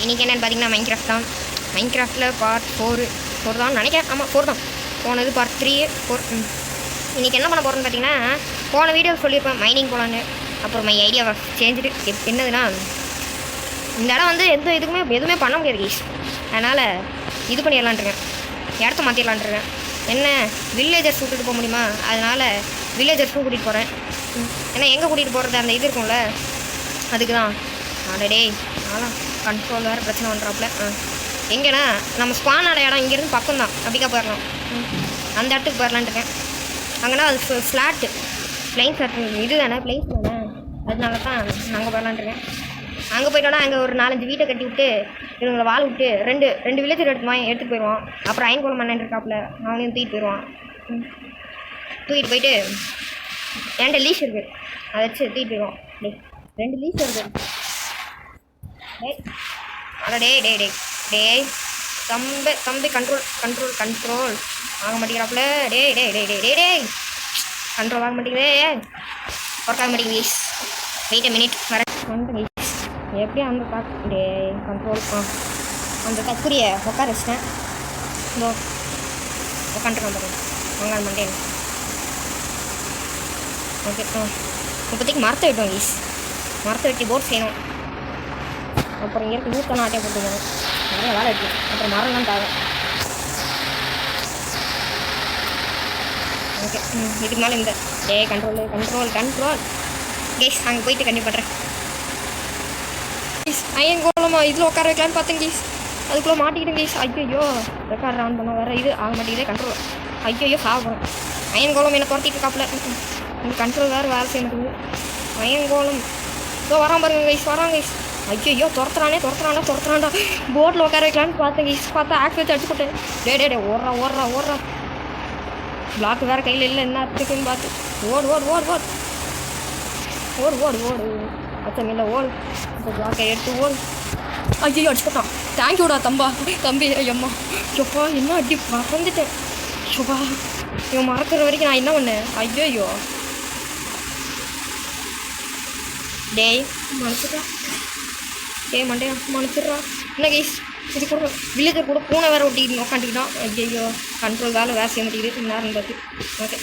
இன்றைக்கி என்னென்னு பார்த்தீங்கன்னா மைன்கிராஃப்ட் தான். மைன்கிராஃப்டில் பார்ட் 4 தான் நினைக்கிறேன். ஆமாம் 4 தான். போனது பார்ட் 3 4. இன்றைக்கி என்ன பண்ண போகிறோன்னு பார்த்தீங்கன்னா, போன வீடியோ சொல்லியிருப்பேன் மைனிங் போகலான்னு. அப்புறம் மை ஐடியா சேஞ்சுட்டு என்னதுன்னா, இந்த இடம் வந்து எதுவுமே பண்ண முடியாது கைஸ். அதனால் இது பண்ணிடலான்ட்ருக்கேன், இடத்த மாற்றிடலான்ட்ருக்கேன். என்ன வில்லேஜர்ஸ் விட்டுட்டு போக முடியுமா? அதனால் வில்லேஜர்ஸும் கூட்டிகிட்டு போகிறேன். ஏன்னா எங்கே கூட்டிகிட்டு போகிறது அந்த இது இருக்கும்ல, அதுக்கு தான். ஆடடே அதெல்லாம் கண்ட்ரோல் வேறு பிரச்சனை பண்ணுறாப்புல. எங்கேனா நம்ம ஸ்பான் ஆட இடம் இங்கேருந்து பக்கம் தான், அப்படிக்கா போயிடலாம். அந்த இடத்துக்கு போயிடலான்ட்டுருக்கேன். அங்கேனா அது ஃப்ளாட்டு பிளைன்ஸ் இது தானே, பிளைன்ஸ் தானே, அதனால தான் அங்கே போயிடலான்ட்டுருக்கேன். அங்கே போயிட்டோன்னா அங்கே ஒரு 4-5 வீட்டை கட்டி விட்டு இவங்களை வாழ விட்டு ரெண்டு வில்லேஜர் எடுத்துகிட்டு போயிடுவான். அப்புறம் அயன்கோலம் மன்னன் இருக்காப்புல, அவனையும் தூக்கிட்டு போயிடுவான். தூக்கிட்டு போயிட்டு என்கிட்ட லீஸ் இருக்குது, அதை வச்சு தூக்கிட்டு போயிடுவான். 2 லீஸ் இருக்குது. டே டே டே டே தம்பி கண்ட்ரோல் ஆக மாட்டேங்கிறாப்புல. டே டே டே டே டே டே கண்ட்ரோல் ஆக மாட்டேங்குதே, ஒர்க் ஆக மாட்டேங்குது கைஸ். வெயிட் a minute வர வந்துட்டேன் கைஸ். எப்படியும் அந்த டே கண்ட்ரோல் அந்த தக்குரியை உட்கார வச்சிட்டேன். இதோ உட்காந்துருக்கான் பாருங்க, வெங்காயம் மண்டேன். ஓகே இப்போதைக்கு மரத்தை வெட்டுவோம் கைஸ். மரத்தை வெட்டி போட் செய்யணும். அப்புறம் இங்கே இருக்க ஊத்தலாம் ஆட்டையை போட்டுக்கணும். நிறைய வேலை இருக்குது. அப்புறம் மரம்லாம் தேவை. ஓகே இதுக்கு மேலே இந்த டே கண்ட்ரோல் கேஸ் அங்கே போயிட்டு கண்டிப்பாக பண்ணுறேன். கேஸ் ஐயங்கோலமா இதில் உட்கார வைக்கலான்னு பார்த்தேன் கேஸ், அதுக்குள்ளே மாட்டிக்கிட்டேன் கேஸ். ஐயோ ரெக்கார்ட் ஆன் பண்ண வேறு இது ஆக மாட்டேங்குதே. கண்ட்ரோல் ஐயோ சாப்பிடும். அயன்கோலம் என்னை துரத்திட்டு இருக்காப்புல. இந்த கண்ட்ரோல் வேறு வேலை செய்ய மாட்டேங்குது. அயன்கோலம் இதோ வரான் பாருங்க கைஸ், வரான் கைஸ். ஐயோ துரத்துறான்டா. போட்டில் உட்கார வைக்கலான்னு பார்த்தேன் கைஸ், பார்த்தா ஆக்ஸ் வச்சு அடிச்சு போட்டேன். டே ஓடுறா பிளாக் வேறு கையில் இல்லை, என்ன இருக்குன்னு பார்த்து ஓடு அச்சம் இல்லை, ஓடு இப்போ பிளாக்கை எடுத்து ஓடு. ஐயோ அடிச்சு போட்டான். தேங்க்யூடா தம்பி ஐயம்மா. சொப்பா என்ன அடி மறந்துட்டேன். சொப்பா இவன் மறக்கிற வரைக்கும் நான் என்ன பண்ணேன். ஐயோ டேய் மன்னிச்சிட்றா. என்ன கைஸ் இது கூட வில்லேஜர் கூட பூனை வேறு ஒட்டிக்கிட்டு உட்காந்துக்கிட்டான். ஐயோ கண்ட்ரோல் வேலை செய்ய மாட்டேங்குது நேரம் பார்த்து. ஓகே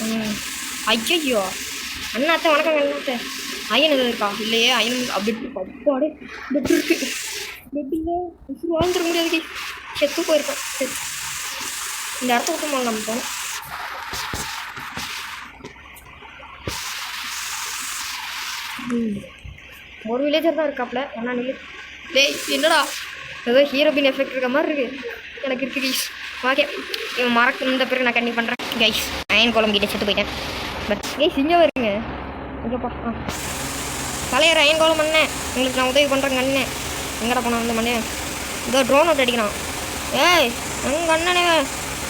ஐயோ அண்ணாத்த வணக்கம் அண்ணாத்த. அயன் எதாவது இருக்கா? இல்லையே அயன் அப்படி அப்பாடு பெட் இருக்கு. பெட்டில் வாழ்ந்துட முடியாது கை, செத்து போயிருக்கேன். இந்த இடத்த விட்டு மேலே நம்ம போனோம். ஒரு வில்லேஜர் தான் இருக்காப்புல. என்ன நில்லு டேய், என்னடா ஏதோ ஹீரோபின் எஃபெக்ட் இருக்க மாதிரி இருக்குது எனக்கு இருக்குது கைஸ். ஓகே இவன் இந்த பிறகு நான் கண்டிப்பாக பண்ணுறேன் கைஸ். அயன் கோலம் கிட்டே செத்து போயிட்டேன். பட் கைஸ் இங்கே வருங்க இங்கேப்பா. தலையர் அயன் கோலம் பண்ணேன், உங்களுக்கு நான் உதவி பண்ணுறேங்க அண்ணன். எங்கடா போனான் அந்த மண்ணே? இதோ ட்ரோன் அவுட் அடிக்கிறான். ஏய்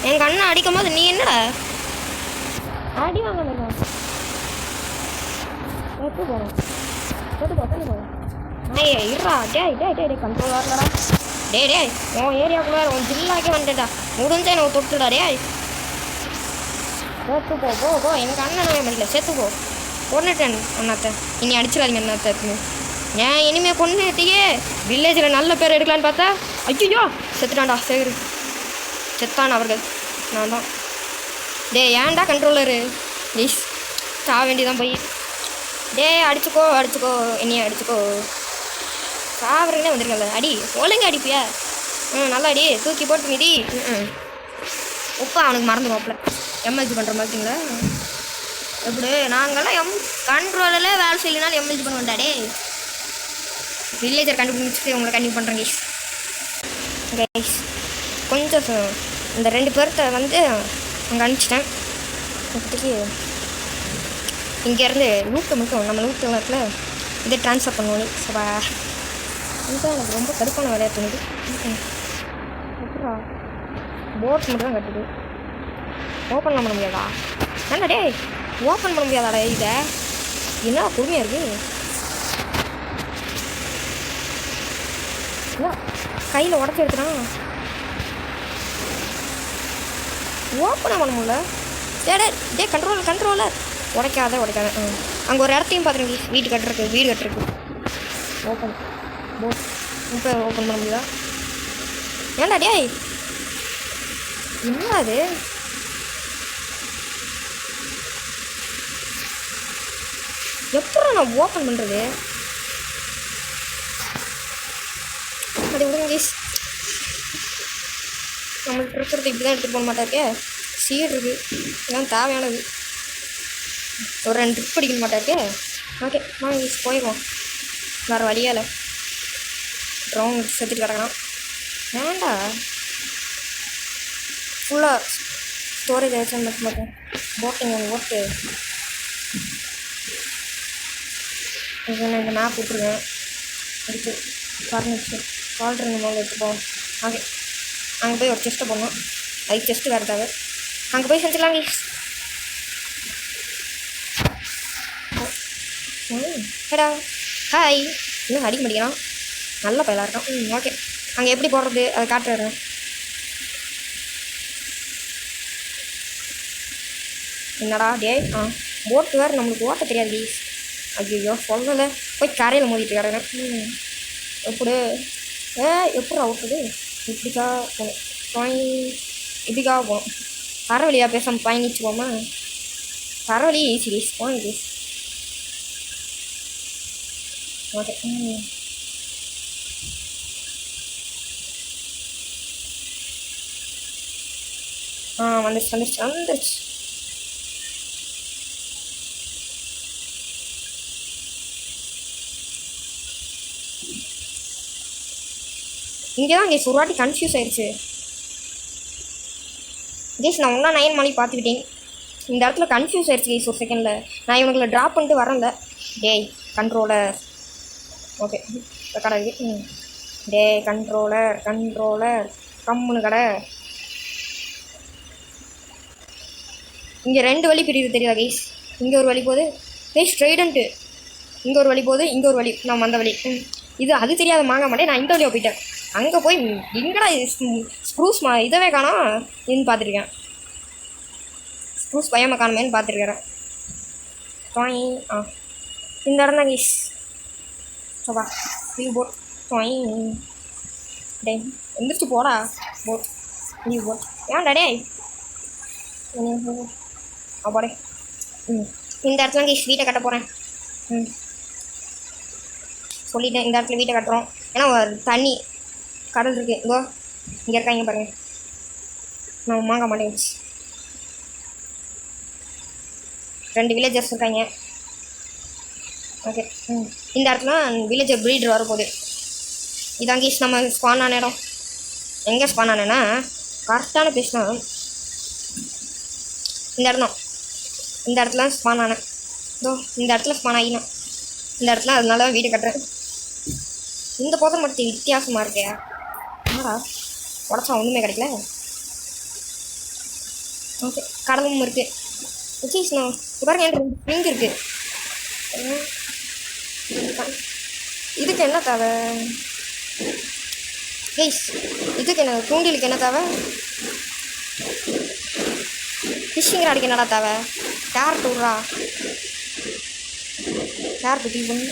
எங்கள் அண்ணன் அடிக்கும் போது நீ என்னடா அடி வாங்க போகிறோம். இருடா டே கண்ட்ரோல் வரலடா. டே உன் ஏரியாவுக்குள்ள உன் ஜில்லாக்கே வந்துட்டா முடிஞ்சா எனக்கு தொட்டுடா. செத்து போ எனக்கு அண்ணனவே மதிக்கல. செத்து போ கொண்டுட்டேன் அண்ணாத்த. இனி அடிச்சிடாதீங்க அண்ணாத்த. ஏன் இனிமேல் கொண்டுட்டியே வில்லேஜில் நல்ல பேர் எடுக்கலான்னு பார்த்தா ஐயோ செத்துட்டான்டா. சேகர் செத்தான் அவர்கள், நான் தான். டே ஏன்டா கண்ட்ரோலரு ப்ளீஸ் சா வேண்டியதான் போய். டே அடிச்சுக்கோ என்னையே அடிச்சுக்கோ. சாவரங்கனே வந்துருக்கல. அடி ஒழுங்க அடிப்பியா? நல்லா அடி, தூக்கி போட்டு மிதி. உப்பா அவனுக்கு மறந்துடுவாப்புல எம்எல்ஜி பண்ணுற மாதிரிங்களா? எப்படி நாங்கள்லாம் கண்ட்ரோலில் வேலை செய்யலனாலும் எம்எல்ஜி பண்ண வேண்டாடே. வில்லேஜர் கண்டுபிடிச்சிட்டு உங்களை கண்டிப்பாக பண்ணுறேன் கைஸ். கொஞ்சம் இந்த 2 பேர்த்த வந்து அங்கே அனுப்பிச்சிட்டேன். இப்போதைக்கு இங்கேருந்து லூட்டு மட்டும் நம்ம லூட்டு நேரத்தில் இதை ட்ரான்ஸ்ஃபர் பண்ணுவோம். சபா இதுதான் எனக்கு ரொம்ப கடுப்பான வேலையாக தோணுது. அப்புறம் போட் மட்டும் தான் கட்டுது, ஓப்பன் பண்ண முடியாதா? என்ன டே ஓப்பன் பண்ண முடியாதாடா? இதை என்ன பொறுமையாக இருக்குது. கையில் உடச்சி எடுத்துட்டான், ஓப்பனாக பண்ண முடியல. டே கண்ட்ரோலர் உடைக்காத. அங்கே ஒரு இடத்தையும் பார்த்துருங்க, வீடு கட்டுறக்கு ஓப்பன் போட் இப்போ ஓப்பன் பண்ண முடியுதா? ஏன்டா டேய் என்ன அது? எப்படி நான் ஓப்பன் பண்ணுறது? அது விடுங்க கைஸ். நம்மளுக்கு இருக்கிறது இப்படி தான் எடுத்துகிட்டு போக மாட்டாருக்கே. சீடு இருக்குது, இதெல்லாம் தேவையானது. ஒரு 2 ட்ரிப் படிக்க மாட்டாருக்கே. ஓகே வாங்க கைஸ் போயிடுவோம். வேறு வழியால் ரவுண்ட் செத்துட்டு கிடக்கலாம். வேண்டா ஃபுல்லாக ஸ்டோரேஜ் ஆகிடுச்சு மட்டும் பார்த்தேன். போட்டிங் ஒன்று ஓட்டு இந்த மேப் விட்டுருவேன். அடுத்து ஃபர்னிச்சர் கால்ட்ரு மேலே எடுத்துப்போம். ஓகே அங்கே போய் ஒரு செஸ்ட்டை போடணும். அதுக்கு செஸ்ட்டு வேறு தேவை. அங்கே போய் செஞ்சிடலாம் கைஸ். ஹேடா ஹாய். இன்னும் அடிக்க மாட்டேங்கிறான். நல்ல பயலாக இருக்கான். ஓகே அங்கே எப்படி போடுறது அதை காட்டுறேன். என்னடா டே போட்டு வேறு நம்மளுக்கு ஓட்ட தெரியாது கைஸ். ஐயோ சொல்லலை. போய் கரையில் மோதிட்டு கிடக்கிறேன். எப்படி எப்படி அவுட்டுது? இப்படிக்கா போகணும். இப்படிக்காக போகணும். பரவலியாக பேசாமல் பயணிச்சுக்கோமா? பரவலி ஈஸி கைஸ். போங்க கைஸ். ஓகே வந்துருச்சு. இங்கே தான் கைஸ் ஒரு வாட்டி கன்ஃபியூஸ் ஆயிடுச்சு கைஸ். நான் 9 மணி பார்த்துக்கிட்டேன். இந்த இடத்துல கன்ஃபியூஸ் ஆயிடுச்சு கைஸ் ஒரு செகண்டில். நான் இவனுக்குள்ள ட்ராப் பண்ணிட்டு வரல. டேய் கண்ட்ரோலர். ஓகே கடை இருக்குது. டே கண்ட்ரோலர் கம்முன்னு கடை. இங்கே 2 வழி பிரியுது தெரியுதா கைஸ்? இங்கே ஒரு வழி போகுது கைஸ் ஸ்ட்ரைடன்ட்டு. இங்கே ஒரு வழி போகுது, இங்கே ஒரு வழி. நம்ம அந்த வழி இது அது தெரியாத வாங்க மாட்டேன். நான் இந்த வழியாக போயிட்டேன். அங்கே போய் எங்கடா ஸ்க்ரூஸ் இதவே காணோம் இன்னு பார்த்துருக்கேன். ஸ்க்ரூஸ் பயமாக காணுமேன்னு பார்த்துருக்கிறேன். இந்த இடம் தான் கைஸ். சோபா லீவ் போட் டே எந்திரிச்சு போடா போட் லீவ் போட். ஏன்டா டே போடே. இந்த இடத்துல கைஸ் வீட்டை கட்ட போகிறேன். சொல்லிட்டேன் இந்த இடத்துல வீட்டை கட்டுறோம். ஏன்னா ஒரு தண்ணி கடல் இருக்குது. இதோ இங்கே இருக்காங்க பாருங்கள். நம்ம வாங்க மாட்டேங்குச்சு. 2 வில்லேஜர்ஸ் இருக்காங்க. ஓகே இந்த இடத்துல வில்லேஜர் ப்ரீடர் வரப்போகுது. இதான் கைஸ் நம்ம ஸ்பான் ஆன இடம். எங்கே ஸ்பான் ஆனேன்னா கரெக்டான பேசினா இந்த இடம் தான். இந்த இடத்துல ஸ்பான் ஆனேன். இதோ இந்த இடத்துல ஸ்பான் ஆகினேன். இந்த இடத்துல அதனால தான் வீடு கட்டுறேன். இந்த போதம் மட்டும் வித்தியாசமாக இருக்கே. என்னடா உடச்சா ஒன்றுமே கிடைக்கல. ஓகே கடலும் இருக்குது. நான் பாருங்க என் 2 ஸ்ப்ரிங் இருக்குது. இதுக்கு என்ன தேவை கைஸ்? இதுக்கு என்ன தூண்டிலுக்கு என்ன தேவை? ஃபிஷ்ஷிங் ராடுக்கு என்னடா தேவை? கேரட் விட்றா. கேரட் டீ பண்ணு.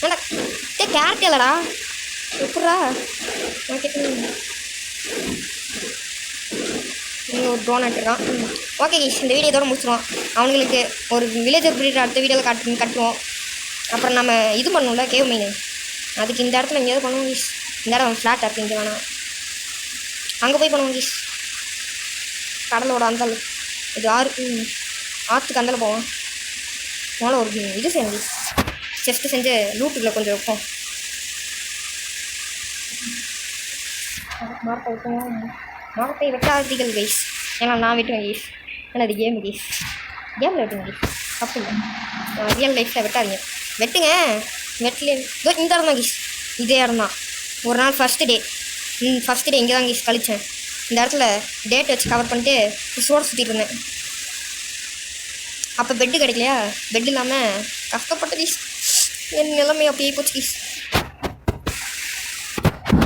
ஏன்டா கேரட் இல்லைடா எப்பட்றா? ஓகே இங்கே ஒரு டோனட் இருக்கான். ஓகே கைஸ் இந்த வீடியோ இதோட முடிச்சிடுவோம். அவங்களுக்கு ஒரு வில்லேஜர் ப்ரீடர் அடுத்த வீடியோவில் கட்டுவோம். அப்புறம் நம்ம இது பண்ணணும்ல கேவ் மீன். அதுக்கு இந்த இடத்துல எங்கேயாவது பண்ணுவோம் கைஸ். இந்த இடம் ஃப்ளாட்டாக இருக்குது. இங்கே வேணாம் அங்கே போய் பண்ணுவோம் கைஸ். கடலோட அந்தல் இது ஆற்றுக்கு அந்தல் போவோம். அதனால் ஒரு இது செய்யணும் கைஸ். செஸ்ட்டு செஞ்சு லூட்டுக்குள்ளே கொஞ்சம் வைப்போம். மரத்தை வெட்டாதீர்கள் கைஸ். ஏன்னா நான் வெட்டுவேன் கைஸ். ஏன்னா அது கேமு கைஸ். கேமில் வெட்டுங்க கைஸ். தப்பு இல்லை. ரியல் லைஃப்பில் வெட்டாதீங்க. வெட்டுங்க வெட்டல. இந்த இடம் தான் கைஸ். இதே இடம் தான். ஒரு நாள் ஃபஸ்ட்டு டே இங்கே தான் கைஸ் கழித்தேன். இந்த இடத்துல டேட் வச்சு கவர் பண்ணிட்டு சோடு சுற்றிட்டு இருந்தேன். அப்போ பெட்டு கிடைக்கலையா? பெட் இல்லாமல் கஷ்டப்பட்ட கைஸ். என் நிலைமை அப்படியே போச்சு கைஸ்.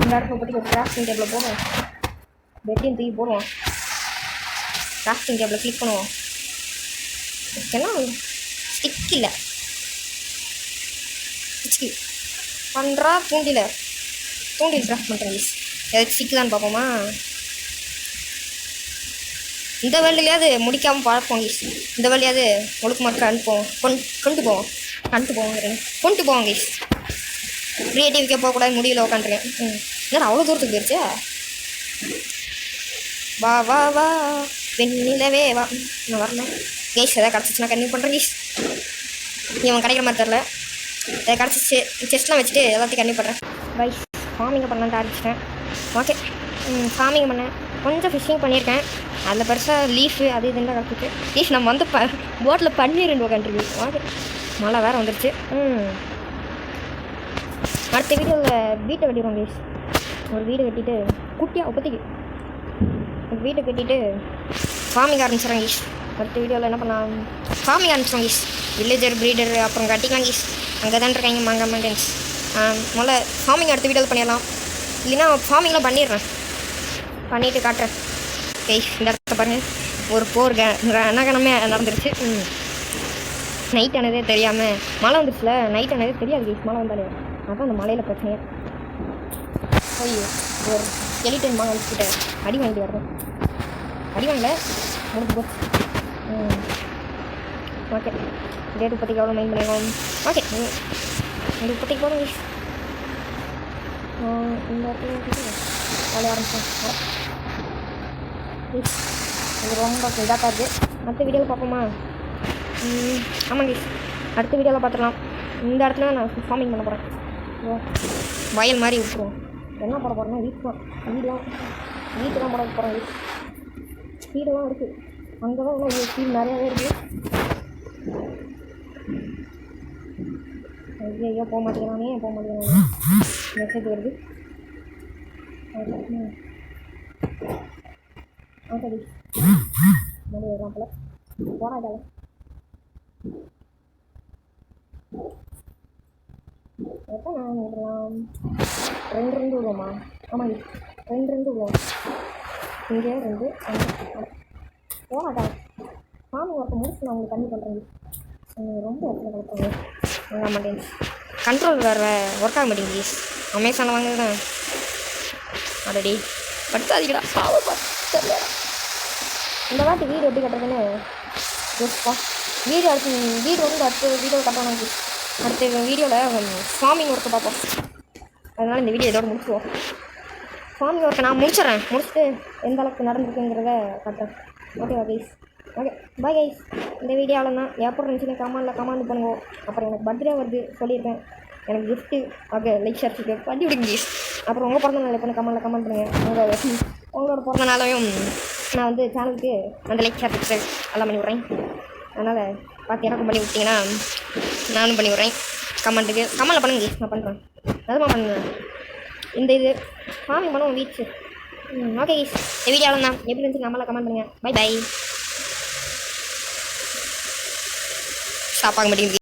இந்த இடத்துல பற்றி ஒரு கிராஃப்டிங் டேபிளில் போடுவோம். பெட்டையும் தூக்கி போடுவோம். கிராஃப்டிங் டேபிளில் கிளிக் பண்ணுவோம். ஓகேலாம் ஸ்டிக் இல்லை ஸ்டிக்கு பண்ணுறா தூண்டில் தூண்டில் கிராஃப்ட் பண்ணுறேன் கைஸ். ஏதாச்சும் சிக்குதான்னு பார்ப்போமா? இந்த வேலையாவது முடிக்காமல் பார்ப்போம் கைஸ். இந்த வேலையாவது ஒழுக்கமாக அனுப்புவோம். கொண்டு போவோம் கைஸ். கிரியேட்டிவிக்கே போகக்கூடாது, முடியல உட்காந்துருக்கேன். ஏன்னா அவ்வளோ தூரத்துக்கு போயிடுச்சா? வா வா வா வெண்ணிலவே வா. நான் வரணும் கைஸ். எதாவது கிடச்சிச்சுன்னா கன்னியூ பண்ணுறேன் கைஸ். இவன் கிடைக்கிற மாதிரி தெரில. எதாவது கிடச்சிச்சு செஸ்ட்லாம் வச்சுட்டு எல்லாத்தையும் கன்னியூ பண்ணுறேன் கைஸ். ஃபார்மிங்கை பண்ணலான்ட்டு ஆரம்பிச்சிட்டேன். ஓகே, ஃபார்மிங் பண்ணேன். கொஞ்சம் ஃபிஷ்ஷிங் பண்ணியிருக்கேன். அதில் பெருசாக லீஃபு அது இதுன்னு தான் கிடச்சிச்சு. லீஃப் நம்ம வந்து போட்டில் பன்னீர் உட்காந்துருக்கு. ஓகே, மழை வேறு வந்துடுச்சு. அடுத்த வீடியோவில் வீட்டை கட்டிடுவோம் கைஸ். ஒரு வீடு கட்டிட்டு குட்டியாக இப்போதைக்கு ஒரு வீட்டை கட்டிட்டு ஃபார்மிங் ஆரம்பிச்சிடறேன் கைஸ். அடுத்த வீடியோவில் என்ன பண்ணலாம்? ஃபார்மிங் ஆரம்பிச்சிடும் கைஸ். வில்லேஜர் ப்ரீடர் அப்புறம் கட்டிக்கலாம் கைஸ். அங்கே தான் இருக்காங்க மாங்கா மவுண்டன்ஸ். முதல்ல ஃபார்மிங் அடுத்த வீடியோவில் பண்ணிடலாம். இல்லைன்னா ஃபார்மிங்லாம் பண்ணிவிட்டு காட்டுறேன் கைஸ். இந்த இடத்த பாருங்கள், ஒரு போர் ரணகணமே நடந்துருச்சு. நைட் ஆனதே தெரியாமல் மழை வந்துருச்சுல. நைட் ஆனதே தெரியாது கைஸ், மழை வந்தாலே. அதான் அந்த மலையில் பிரச்சனையே. ஐயோ, ஒரு ஸ்கெலிட்டன் மாங்க வந்துக்கிட்ட அடி வாங்கிட்டு வரணும். அடி வாங்கல, முடிஞ்சு போச்சு. ஓகே, டேட் இப்போதைக்கு எவ்வளோ மைண்ட் பண்ணிடுவோம். ஓகே, இது இப்போதைக்கு போதும் கைஸ். இந்த இடத்துல வேலைய ஆரம்பிச்சோம். இது ரொம்ப இதாக தான் இருக்குது. அடுத்த வீடியோவில் பார்ப்போமா? ஆமாம் கைஸ், அடுத்த வீடியோவில் பார்த்துக்கலாம். இந்த இடத்துல நான் ஃபார்மிங் பண்ண போகிறேன். வயல் மாதிரி விட்டுருவோம். என்ன போட போகிறோன்னா வீட்டு தான் போட போகிறோம். வீடெல்லாம் இருக்குது. அங்கே தான் இன்னும் வீடு நிறையாவே இருக்குது. ஐயோ போக மாட்டேங்கிறானே மெசேஜ் வருது. ஓகே மணி வரலாம் போல் போராட்டால. எப்போ நான் விடலாம்? 2 விடுவோமா? ஆமாம் 2 விடுவோம். இங்கே 2 போராட்டா. சாமி ஒருத்த முடிச்சு நான் உங்களுக்கு கம்மி பண்ணுறேன். ரொம்ப இடத்துல கொடுப்பாங்க வாங்க மாட்டேன். கண்ட்ரோல் வேறு ஒர்க் ஆக மாட்டேங்குது ப்ளீஸ். அமேசானில் வாங்குறேன். ஆல்ரெடி படுத்தாதீங்களா தெரியல. இந்த வாட்டி வீடு எப்படி கட்டுறதுன்னு யோசிப்பா. வீடு அடுத்த வீடியோ கட்டணும். அடுத்த வீடியோவில் ஃபார்மிங் ஒர்க்கு பார்ப்போம். அதனால் இந்த வீடியோ இதோடு முடிச்சுவோம். ஃபார்மிங் ஒர்க்கை நான் முடிச்சுட்டு எந்த அளவுக்கு நடந்துருக்குங்கிறத காட்டுறேன். ஓகேவா கைஸ்? Okay bye guys. இந்த வீடியோவில் தான் எப்படி இருந்துச்சுன்னு கமெண்ட் பண்ணுவோம். அப்புறம் எனக்கு பர்த்டே வருது சொல்லியிருக்கேன். எனக்கு கிஃப்ட்டு ஓகே லைக் ஷேர் பண்ணி விடுங்க கைஸ். அப்புறம் உங்கள் பிறந்த நாள் எப்போ கமெண்ட் பண்ணுங்கள். உங்களோட பிறந்த நாளையும் நான் வந்து சேனலுக்கு அந்த லைக் ஷேர் எல்லாம் பண்ணி விட்றேன். அதனால் பார்த்து எனக்கும் பண்ணி விட்டிங்கன்னா நானும் பண்ணி விட்றேன். கமெண்டில் பண்ணுங்க நான் பண்ணுறேன். அதுமா பண்ணுவேன். இந்த இது ஃபார்மிங் பண்ணுவோம் வீச்சு. ஓகே கைஸ், இந்த வீடியோவில் தான் எப்படி இருந்துச்சு கமெண்ட் பண்ணுங்கள். பை ஸ்டாப் ஆக மாட்டேங்குது.